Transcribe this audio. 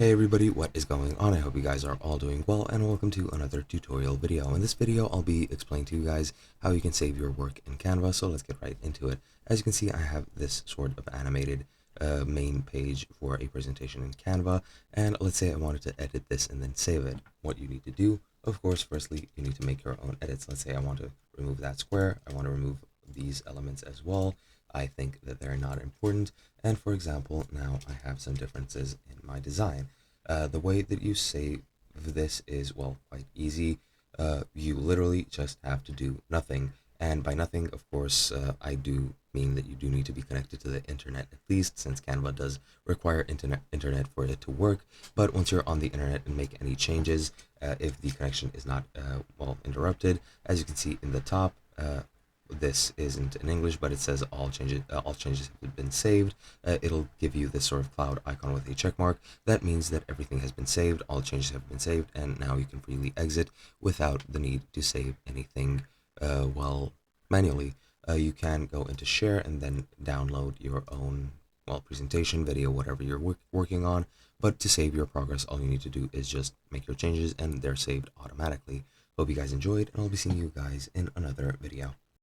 Hey everybody, what is going on? I hope you guys are all doing well and welcome to another tutorial video. In this video, I'll be explaining to you guys how you can save your work in Canva, so let's get right into it. As you can see, I have this sort of animated main page for a presentation in Canva, and let's say I wanted to edit this and then save it. What you need to do, of course, firstly, you need to make your own edits. Let's say I want to remove that square, I want to remove these elements as well. I think that they're not important. And for example, now I have some differences in my design. The way that you save this is, well, quite easy. You literally just have to do nothing. And by nothing, of course, I do mean that you do need to be connected to the internet, at least, since Canva does require internet for it to work. But once you're on the internet and make any changes, if the connection is not, well, interrupted, as you can see in the top, this isn't in English, but it says all changes have been saved. It'll give you this sort of cloud icon with a check mark. That means that everything has been saved, all changes have been saved, and now you can freely exit without the need to save anything, well, manually. You can go into share and then download your own, well, presentation, video, whatever you're working on. But to save your progress, all you need to do is just make your changes and they're saved automatically. Hope you guys enjoyed, and I'll be seeing you guys in another video.